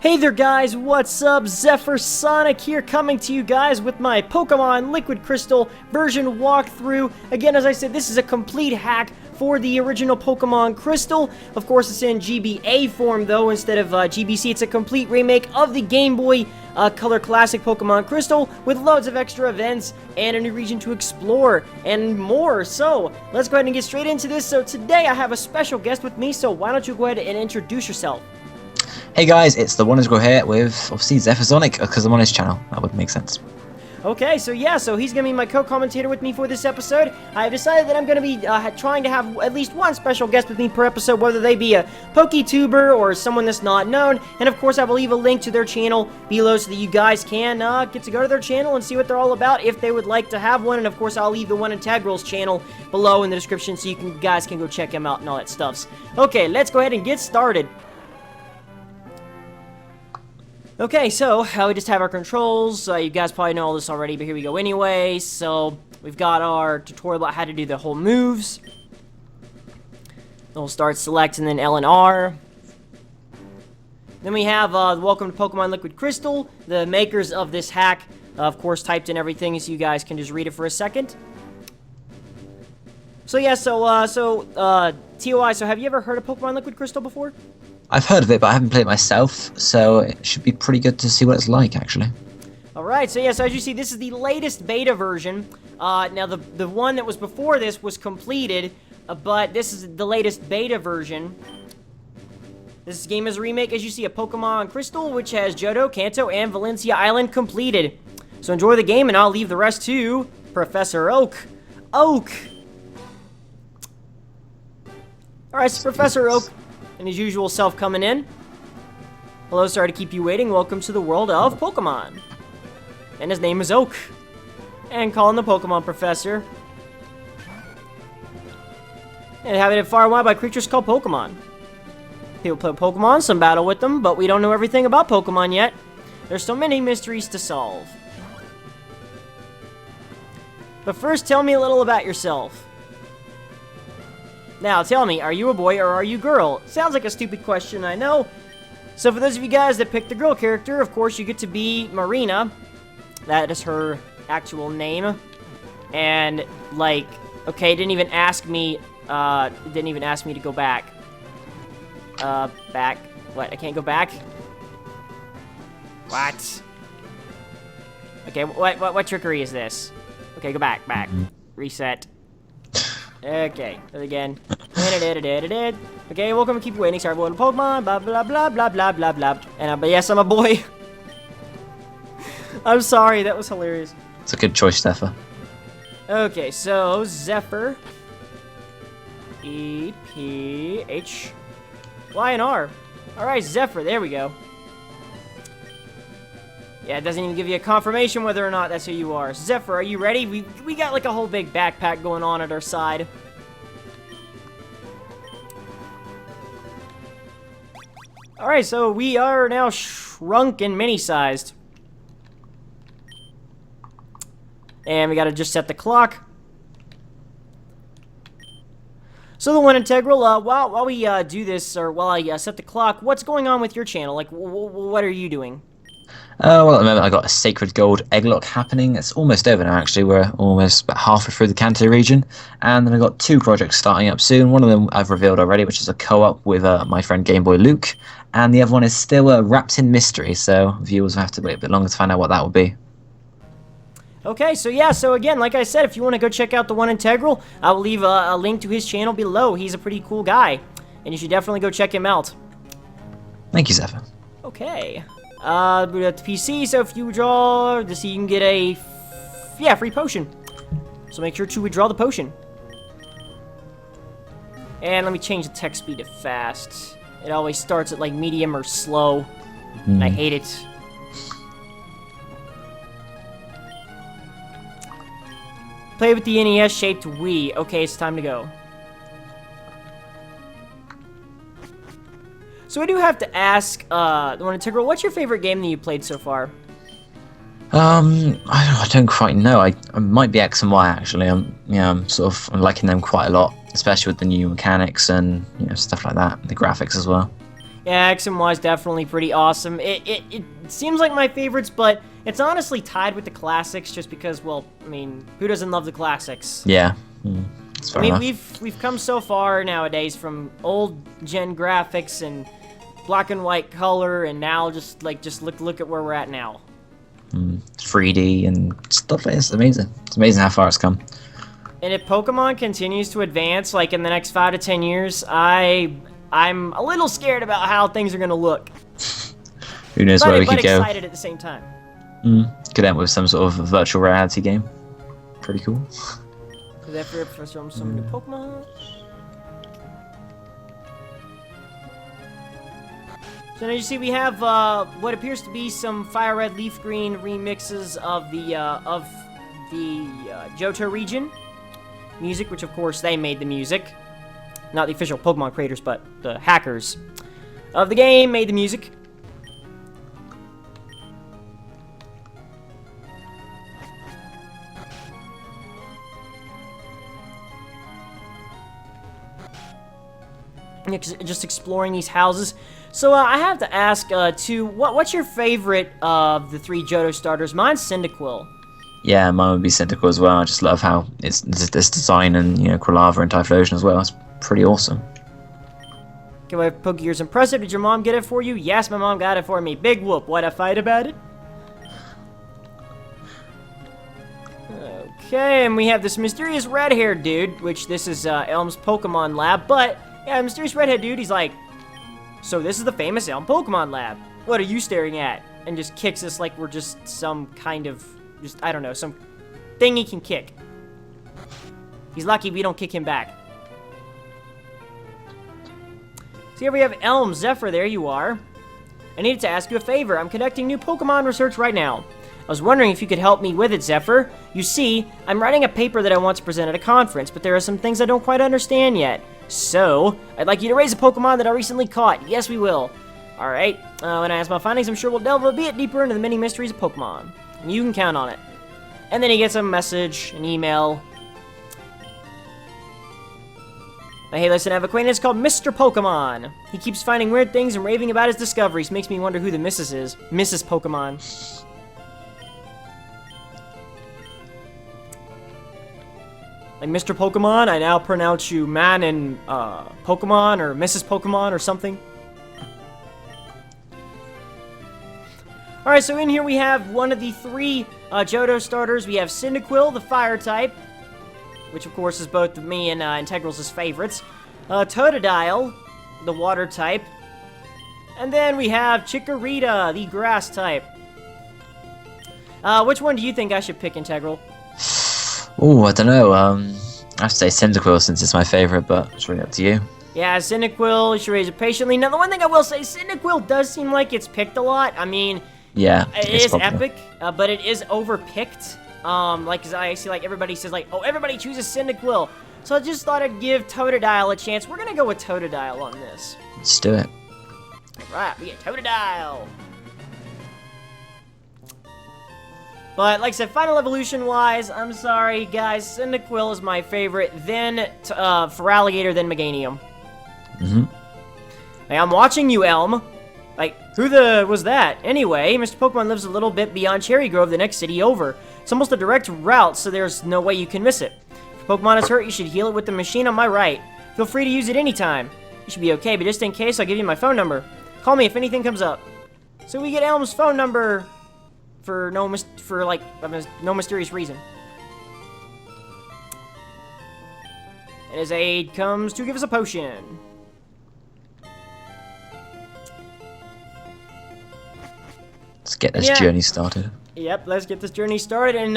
Hey there guys, what's up? ZephyrSonic here, coming to you guys with my Pokemon Liquid Crystal version walkthrough. Again, as I said, this is a complete hack for the original Pokemon Crystal. Of course, it's in GBA form though, instead of GBC. It's a complete remake of the Game Boy Color Classic Pokemon Crystal with loads of extra events and a new region to explore and more. So, let's go ahead and get straight into this. So today I have a special guest with me, so why don't you go ahead and introduce yourself? Hey guys, it's TheOneIntegral here with, obviously, ZephyrSonic, because I'm on his channel. That would make sense. Okay, so yeah, so he's going to be my co-commentator with me for this episode. I've decided that I'm going to be trying to have at least one special guest with me per episode, whether they be a PokeTuber or someone that's not known. And of course, I will leave a link to their channel below so that you guys can get to go to their channel and see what they're all about if they would like to have one. And of course, I'll leave TheOneIntegral's channel below in the description so you guys can go check him out and all that stuff. Okay, let's go ahead and get started. Okay, so we just have our controls. You guys probably know all this already, but here we go anyway. So we've got our tutorial about how to do the whole moves. We'll start select and then L and R. Then we have welcome to Pokemon Liquid Crystal. The makers of this hack, of course, typed in everything so you guys can just read it for a second. So yeah, TOI, so have you ever heard of Pokemon Liquid Crystal before? I've heard of it, but I haven't played it myself, so it should be pretty good to see what it's like, actually. Alright, so yeah, so as you see, this is the latest beta version. Now, the one that was before this was completed, but this is the latest beta version. This game is a remake, as you see, of Pokemon Crystal, which has Johto, Kanto, and Valencia Island completed. So enjoy the game, and I'll leave the rest to Professor Oak. Alright, so Professor Oak and his usual self coming in. Hello, sorry to keep you waiting. Welcome to the world of Pokemon. And his name is Oak. And calling the Pokemon Professor. And inhabited far and wide by creatures called Pokemon. People play Pokemon, some battle with them, but we don't know everything about Pokemon yet. There's so many mysteries to solve. But first, tell me a little about yourself. Now, tell me, are you a boy or are you a girl? Sounds like a stupid question, I know. So for those of you guys that picked the girl character, of course, you get to be Marina. That is her actual name. And, like, okay, didn't even ask me to go back. Back. What, I can't go back? What? Okay, what trickery is this? Okay, go back. Reset. Okay, again. Okay, welcome to Keep You Waiting. Sorry, everyone. Pokemon, blah, blah, blah, blah, blah, blah, blah. And, but yes, I'm a boy. I'm sorry, that was hilarious. It's a good choice, Zephyr. Okay, so, Zephyr. E, P, H, Y, and R. Alright, Zephyr, there we go. Yeah, it doesn't even give you a confirmation whether or not that's who you are. Zephyr, are you ready? We got like a whole big backpack going on at our side. Alright, so we are now shrunk and mini-sized. And we gotta just set the clock. So TheOneIntegral, while we do this, or while I set the clock, what's going on with your channel? Like, what are you doing? Well, at the moment I got a Sacred Gold Egglock happening. It's almost over now, actually. We're almost about halfway through the Kanto region. And then I've got two projects starting up soon. One of them I've revealed already, which is a co-op with my friend Game Boy Luke. And the other one is still wrapped in mystery, so viewers will have to wait a bit longer to find out what that will be. Okay, so yeah, so again, like I said, if you want to go check out TheOneIntegral, I will leave a link to his channel below. He's a pretty cool guy, and you should definitely go check him out. Thank you, Zephyr. Okay. Boot up the PC, so if you withdraw, just so you can get a, free potion. So make sure to withdraw the potion. And let me change the text speed to fast. It always starts at like medium or slow, and I hate it. Play with the NES-shaped Wii. Okay, it's time to go. So I do have to ask, TheOneIntegral, what's your favorite game that you played so far? I don't quite know. I might be X and Y, actually. I'm liking them quite a lot, especially with the new mechanics and stuff like that, the graphics as well. Yeah, X and Y is definitely pretty awesome. It seems like my favorites, but it's honestly tied with the classics just because, well, I mean, who doesn't love the classics? Yeah. I mean, we've come so far nowadays from old gen graphics and black and white color, and now just look at where we're at now. 3D and stuff like this. It's amazing. It's amazing how far it's come. And if Pokemon continues to advance, like in the next 5 to 10 years, I'm a little scared about how things are gonna look. Who knows where we could go? But excited at the same time. Could end with some sort of virtual reality game. Pretty cool. Zephyr for some new Pokemon. So now you see we have what appears to be some Fire Red, Leaf Green remixes of the Johto region music, which of course they made the music. Not the official Pokemon creators, but the hackers of the game made the music. Just exploring these houses. So I have to ask, what's your favorite of the 3 Johto starters? Mine's Cyndaquil. Yeah, mine would be Cyndaquil as well. I just love how it's this design and, you know, Quilava and Typhlosion as well. It's pretty awesome. Okay, well, Pokegear's impressive. Did your mom get it for you? Yes, my mom got it for me. Big whoop. What a fight about it. Okay, and we have this mysterious red-haired dude, which this is Elm's Pokemon Lab, but yeah, mysterious redhead dude, he's like, so this is the famous Elm Pokemon Lab. What are you staring at? And just kicks us like we're just some kind of, I don't know, some thing he can kick. He's lucky we don't kick him back. So here we have Elm. Zephyr, there you are. I needed to ask you a favor. I'm conducting new Pokemon research right now. I was wondering if you could help me with it, Zephyr. You see, I'm writing a paper that I want to present at a conference, but there are some things I don't quite understand yet. So, I'd like you to raise a Pokemon that I recently caught. Yes, we will. Alright, when I ask my findings, I'm sure we'll delve a bit deeper into the many mysteries of Pokemon. And you can count on it. And then he gets a message, an email. Hey, listen, I have an acquaintance called Mr. Pokemon. He keeps finding weird things and raving about his discoveries. Makes me wonder who the Mrs. is. Mrs. Pokemon. Like, Mr. Pokemon, I now pronounce you man and Pokemon or Mrs. Pokemon or something. Alright, so in here we have one of the 3 Johto starters. We have Cyndaquil, the fire type, which of course is both me and Integrals' favorites. Totodile, the water type. And then we have Chikorita, the grass type. Which one do you think I should pick, Integral? Oh, I don't know. I have to say Cyndaquil since it's my favorite, but it's really up to you. Yeah, Cyndaquil, you should raise it patiently. Now, the one thing I will say, Cyndaquil does seem like it's picked a lot. I mean, yeah, it is epic, but it is overpicked. Like, 'cause I see, like, everybody says, like, oh, everybody chooses Cyndaquil. So I just thought I'd give Totodile a chance. We're gonna go with Totodile on this. Let's do it. Right, we get Totodile. But, like I said, Final Evolution-wise, I'm sorry, guys. Cyndaquil is my favorite, then Feraligatr, then Meganium. Hey, I'm watching you, Elm. Like, who was that? Anyway, Mr. Pokemon lives a little bit beyond Cherry Grove, the next city over. It's almost a direct route, so there's no way you can miss it. If Pokemon is hurt, you should heal it with the machine on my right. Feel free to use it anytime. You should be okay, but just in case, I'll give you my phone number. Call me if anything comes up. So we get Elm's phone number for no mysterious reason. And his aide comes to give us a potion. Let's get this journey started. Yep, let's get this journey started. And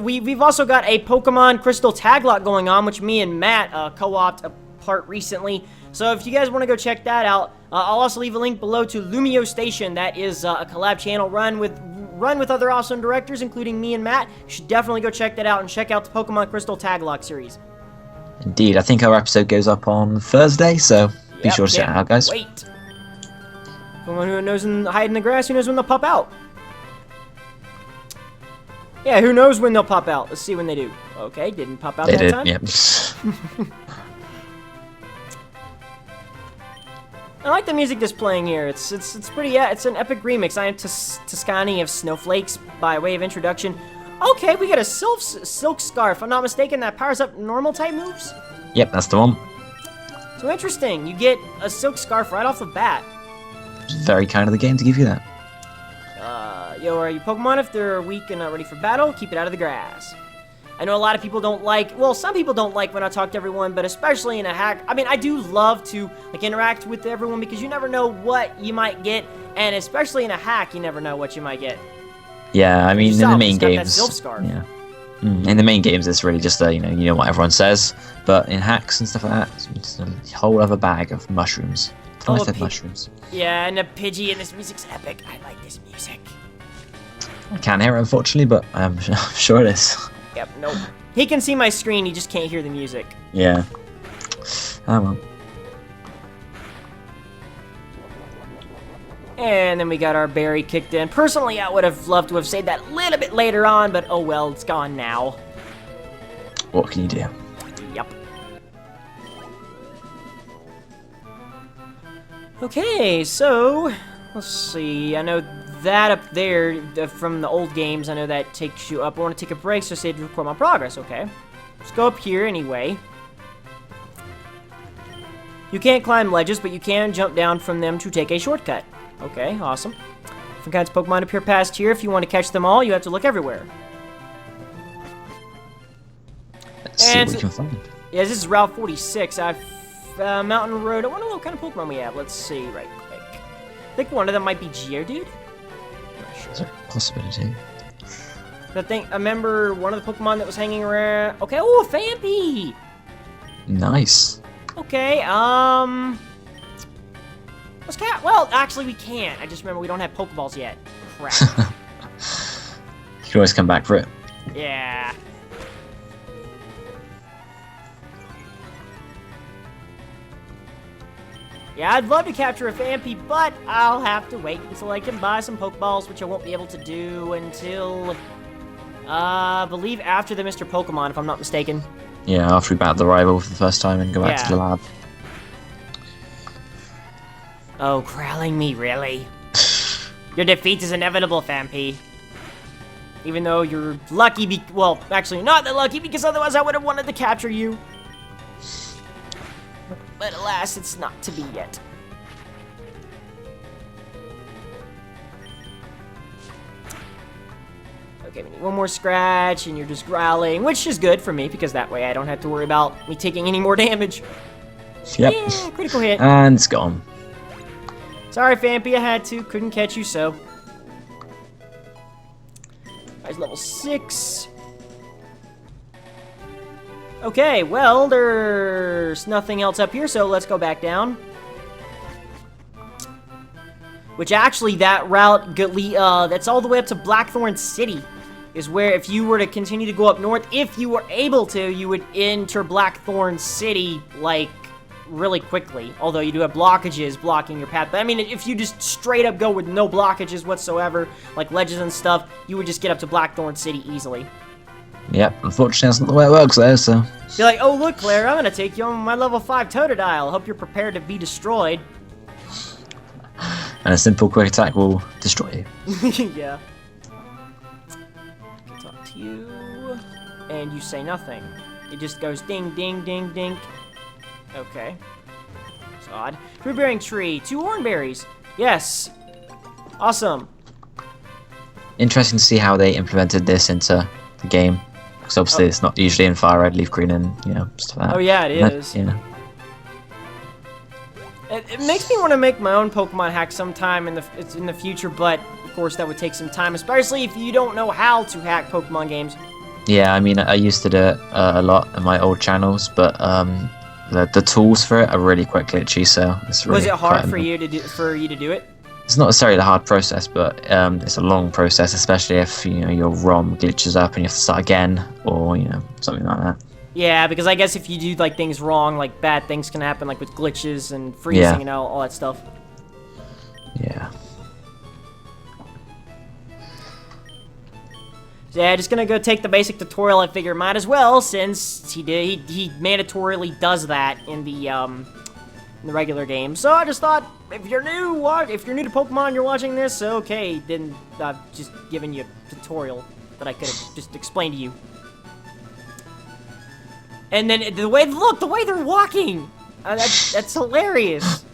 we've also got a Pokemon Crystal Tag Lock going on, which me and Matt co-opted apart recently. So if you guys want to go check that out, I'll also leave a link below to Lumio Station. That is a collab channel run with other awesome directors, including me and Matt. You should definitely go check that out and check out the Pokemon Crystal Tag Lock series. Indeed, I think our episode goes up on Thursday, so be sure to check it out, guys. Wait. Someone who knows when hide in the grass, who knows when they'll pop out. Yeah, who knows when they'll pop out. Let's see when they do. Okay, didn't pop out that time. Yep. I like the music that's playing here. It's pretty, yeah, it's an epic remix. I am Toscani of Snowflakes by way of introduction. Okay, we got a silk scarf. If I'm not mistaken, that powers up normal type moves? Yep, that's the one. So interesting. You get a silk scarf right off the bat. Very kind of the game to give you that. Yo, are you Pokemon? If they're weak and not ready for battle, keep it out of the grass. I know a lot of people don't like, well, some people don't like when I talk to everyone, but especially in a hack, I mean, I do love to, like, interact with everyone because you never know what you might get, and especially in a hack, you never know what you might get. Yeah, I mean, in the main games, that silk scarf. yeah. In the main games, it's really just you know what everyone says, but in hacks and stuff like that, it's a whole other bag of mushrooms. I said mushrooms. Yeah, and a Pidgey, and this music's epic. I like this music. I can't hear it, unfortunately, but I'm sure it is. Yep, nope. He can see my screen, he just can't hear the music. Yeah. Oh well. And then we got our berry kicked in. Personally, I would have loved to have saved that a little bit later on, but oh well, it's gone now. What can you do? Yep. Okay, so let's see. I know that up there from the old games, I know that takes you up. I want to take a break, so save to record my progress. Okay, let's go up here anyway. You can't climb ledges, but you can jump down from them to take a shortcut. Okay, awesome. Different kinds of Pokemon appear past here. If you want to catch them all, you have to look everywhere. Let's see what we can find. Yeah, this is Route 46. Mountain Road. I wonder what kind of Pokemon we have. Let's see right quick. I think one of them might be Geodude. Is there a possibility? I remember one of the Pokemon that was hanging around. Okay, oh, Phanpy! Nice. Okay, let's well, actually we can't. I just remember we don't have Pokeballs yet. Crap. You can always come back for it. Yeah. Yeah, I'd love to capture a Phanpy, but I'll have to wait until I can buy some Pokeballs, which I won't be able to do until, I believe after the Mr. Pokemon, if I'm not mistaken. Yeah, after we battle the rival for the first time and go back to the lab. Oh, crowling me, really? Your defeat is inevitable, Phanpy. Even though you're lucky, well, actually not that lucky, because otherwise I would have wanted to capture you. But alas, it's not to be yet. Okay, we need one more scratch, and you're just growling, which is good for me, because that way I don't have to worry about me taking any more damage. Yep. Yeah, critical hit. And it's gone. Sorry, Phanpy, I had to. Couldn't catch you, so. Guy's level 6. Okay, well, there's nothing else up here, so let's go back down. Which actually, that route, that's all the way up to Blackthorn City. Is where, if you were to continue to go up north, if you were able to, you would enter Blackthorn City, like, really quickly. Although you do have blockages blocking your path. But, I mean, if you just straight up go with no blockages whatsoever, like ledges and stuff, you would just get up to Blackthorn City easily. Yep, unfortunately that's not the way it works there, so... Be like, oh look, Claire, I'm gonna take you on my level 5 Totodile. Hope you're prepared to be destroyed. And a simple quick attack will destroy you. Yeah. I can talk to you. And you say nothing. It just goes ding, ding, ding, ding. Okay. It's odd. Fruit-bearing tree. 2 hornberries. Yes. Awesome. Interesting to see how they implemented this into the game. Because obviously it's not usually in fire red, leaf green, and stuff like that. Oh yeah, it is. Yeah. It makes me want to make my own Pokemon hack sometime in the future, but of course that would take some time, especially if you don't know how to hack Pokemon games. Yeah, I mean I used to do it a lot in my old channels, but the tools for it are really quite glitchy. So it's really. Was it hard for you to do it? It's not necessarily a hard process, but it's a long process, especially if your ROM glitches up and you have to start again, or something like that. Yeah, because I guess if you do like things wrong, like bad things can happen, like with glitches and freezing and all that stuff. Yeah. So yeah, just gonna go take the basic tutorial. I figure might as well, since he mandatorily does that in the in the regular game. So I just thought, if you're new to Pokemon, you're watching this, okay, then I've just given you a tutorial that I could have just explained to you. And then the way they're walking, that's hilarious.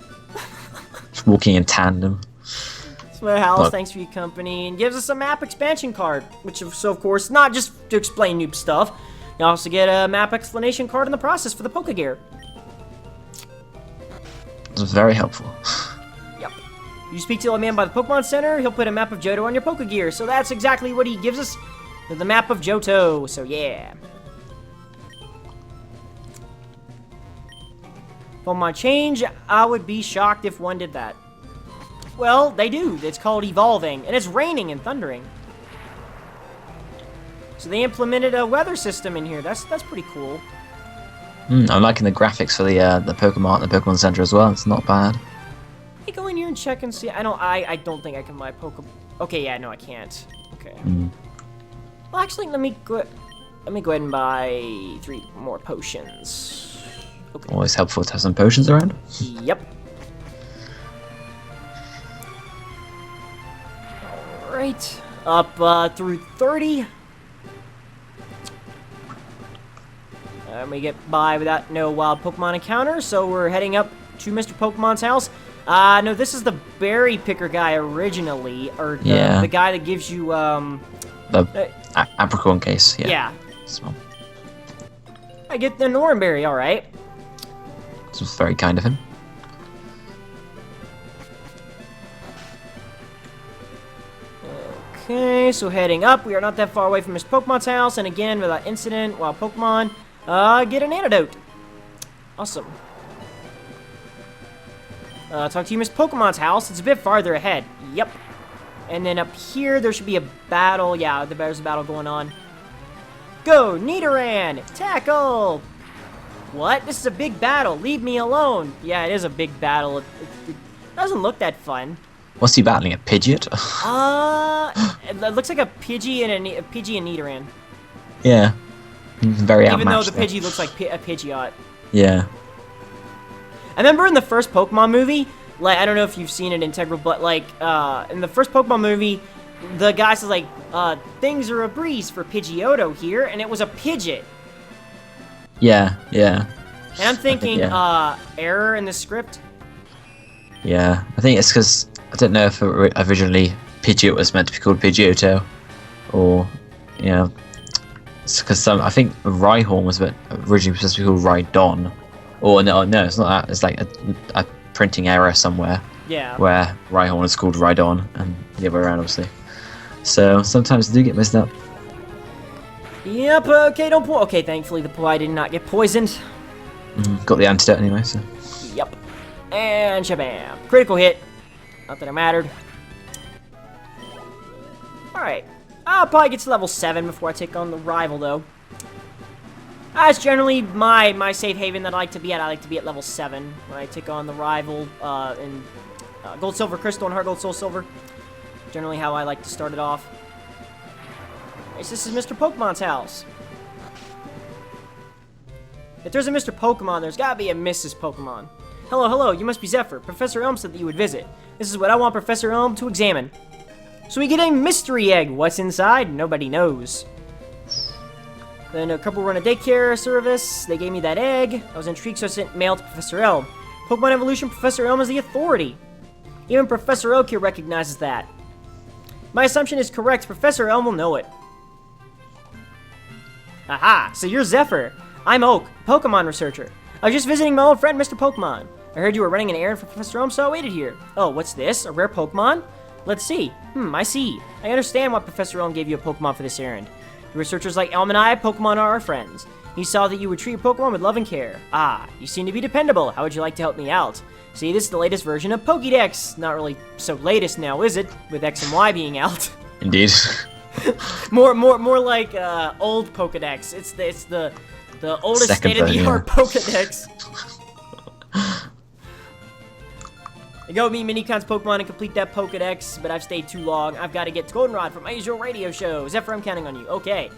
Just walking in tandem. House, thanks for your company, and gives us a map expansion card, which so of course not just to explain noob stuff. You also get a map explanation card in the process for the Pokegear. This was very helpful. Yep. You speak to the old man by the Pokemon Center, he'll put a map of Johto on your Pokegear. So that's exactly what he gives us, the map of Johto. So yeah. Pokemon change, I would be shocked if one did that. Well, they do. It's called evolving, and it's raining and thundering. So they implemented a weather system in here. That's pretty cool. I'm liking the graphics for the Pokemon, the Pokemon Center as well. It's not bad. Hey, go in here and check and see. I don't think I can buy Pokemon. Okay, yeah, no, I can't. Okay. Well, actually, let me go ahead and buy 3 more potions. Okay. Always helpful to have some potions around. Yep. Alright. Up through 30. We get by without no wild Pokemon encounters, so we're heading up to Mr. Pokemon's house. No, this is the berry picker guy originally, or the guy that gives you, the apricorn case, yeah. So. I get the Norenberry, alright. This was very kind of him. Okay, so heading up, we are not that far away from Mr. Pokemon's house, and again, without incident, wild Pokemon, get an antidote. Awesome. Talk to you, Mr. Pokemon's house. It's a bit farther ahead. Yep. And then up here, there should be a battle. Yeah, there's a battle going on. Go, Nidoran! Tackle! What? This is a big battle. Leave me alone. Yeah, it is a big battle. It doesn't look that fun. What's he battling? A Pidgeot? It looks like a Pidgey and a Nidoran. Yeah. Very outmatched. Even though the Pidgey looks like a Pidgeot. Yeah. I remember in the first Pokemon movie, like, I don't know if you've seen it Integral, but like, in the first Pokemon movie, the guy says like, things are a breeze for Pidgeotto here, and it was a Pidgeot. Yeah, yeah. And I'm thinking, error in the script? Yeah, I think it's because, I don't know if originally Pidgeot was meant to be called Pidgeotto, or, you know, it's because I think Rhyhorn was originally supposed to be called Rhydon. Or no, it's not that. It's like a printing error somewhere. Yeah. Where Rhyhorn is called Rhydon, and the other way around, obviously. So sometimes they do get messed up. Yep. Okay, don't pull. Okay, thankfully the boy did not get poisoned. Got the antidote anyway, so. Yep. And shabam! Critical hit. Not that it mattered. All right. I'll probably get to level 7 before I take on the rival, though. That's generally my safe haven that I like to be at. I like to be at level 7 when I take on the rival in Gold, Silver, Crystal, and Heart Gold, Soul Silver. Generally how I like to start it off. Right, so this is Mr. Pokemon's house. If there's a Mr. Pokemon, there's gotta be a Mrs. Pokemon. Hello, hello, you must be Zephyr. Professor Elm said that you would visit. This is what I want Professor Elm to examine. So we get a mystery egg. What's inside? Nobody knows. Then a couple run a daycare service. They gave me that egg. I was intrigued, so I sent mail to Professor Elm. Pokemon Evolution, Professor Elm is the authority. Even Professor Oak here recognizes that. My assumption is correct. Professor Elm will know it. Aha! So you're Zephyr. I'm Oak, Pokemon researcher. I was just visiting my old friend, Mr. Pokemon. I heard you were running an errand for Professor Elm, so I waited here. Oh, what's this? A rare Pokemon? Let's see. I see. I understand why Professor Elm gave you a Pokemon for this errand. The researchers like Elm and I, Pokemon are our friends. He saw that you would treat your Pokemon with love and care. Ah, you seem to be dependable. How would you like to help me out? See, this is the latest version of Pokédex. Not really so latest now, is it? With X and Y being out. Indeed. more like old Pokédex. It's the oldest state-of-the-art Pokédex. I go meet Minicon's Pokemon and complete that Pokédex, but I've stayed too long. I've got to get to Goldenrod for my usual radio show. Zephyr, I'm counting on you. Okay.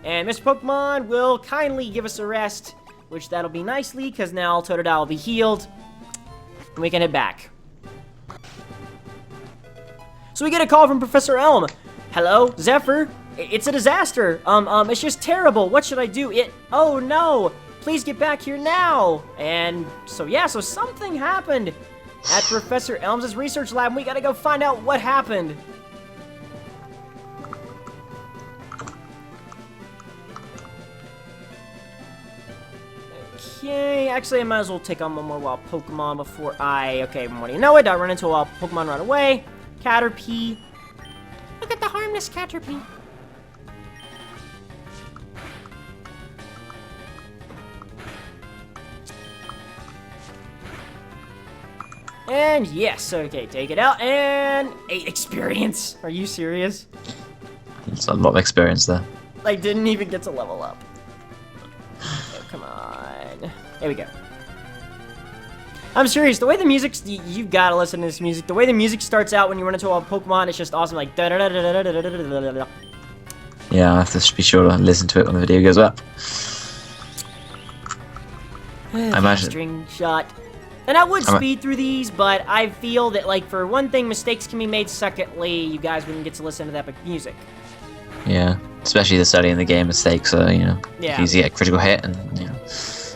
And Mr. Pokemon will kindly give us a rest, which that'll be nicely, because now Totodile will be healed. and we can head back. So we get a call from Professor Elm. Hello, Zephyr. It's a disaster. It's just terrible. What should I do? Oh no. Please get back here now. And so yeah, so something happened at Professor Elm's research lab, and we gotta go find out what happened. Okay, actually I might as well take on one more wild Pokemon before okay, what do you know it? I run into a wild Pokemon right away. Caterpie. Look at the harmless Caterpie. And yes, okay, take it out, and 8 experience. Are you serious? It's a lot of experience there. Like, didn't even get to level up. Oh, come on. There we go. I'm serious, the way the music's, you've got to listen to this music. The way the music starts out when you run into a Pokemon, it's just awesome, like da da da da da da da da da da. Yeah, I have to be sure to listen to it when the video goes up. I imagine. String shot. And I would speed through these, but I feel that, like, for one thing, mistakes can be made. Secondly, you guys wouldn't get to listen to that music. Yeah, especially the study in the game mistakes. You know, yeah. You easily get a critical hit and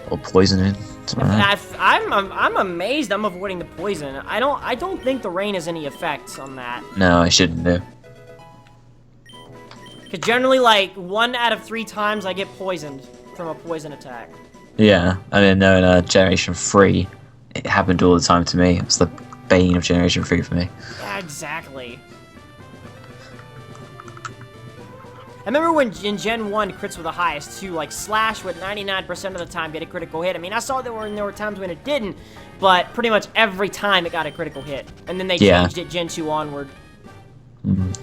or poisoning. I'm amazed I'm avoiding the poison. I don't think the rain has any effect on that. No, I shouldn't do. Because generally, like, 1 out of 3 times I get poisoned from a poison attack. Yeah, I mean, no, in Generation 3, it happened all the time to me. It was the bane of Generation 3 for me. Yeah, exactly. I remember when in Gen 1, crits were the highest, too. Like, Slash would 99% of the time get a critical hit. I mean, I saw there were times when it didn't, but pretty much every time it got a critical hit. And then they changed it Gen 2 onward.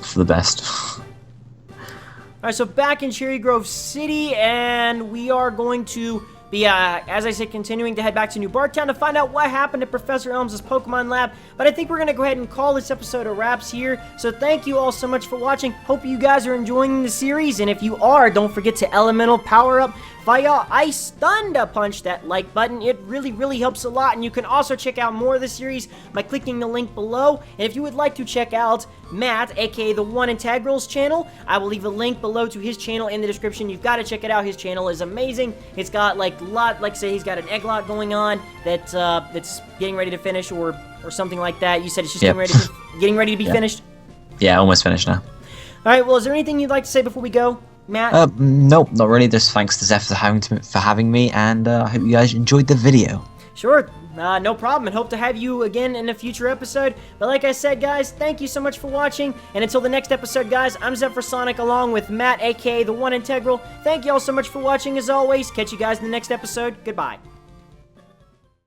For the best. Alright, so back in Cherry Grove City, and we are going to be, as I said, continuing to head back to New Barktown to find out what happened to Professor Elms' Pokemon Lab. But I think we're going to go ahead and call this episode a wraps here. So thank you all so much for watching. Hope you guys are enjoying the series. And if you are, don't forget to Elemental Power Up via Ice Thunder Punch that like button. It really, really helps a lot. And you can also check out more of the series by clicking the link below. And if you would like to check out Matt, aka TheOneIntegral's channel, I will leave a link below to his channel in the description. You've got to check it out. His channel is amazing. It's got like say he's got an egg lot going on that that's getting ready to finish or something like that. You said it's just getting ready to be finished? Yeah, almost finished now. Alright, well, is there anything you'd like to say before we go, Matt? Nope, not really. Just thanks to Zephyr for having me, and I hope you guys enjoyed the video. Sure, no problem, and hope to have you again in a future episode. But like I said, guys, thank you so much for watching, and until the next episode, guys, I'm ZephyrSonic along with Matt, aka TheOneIntegral. Thank you all so much for watching, as always. Catch you guys in the next episode. Goodbye.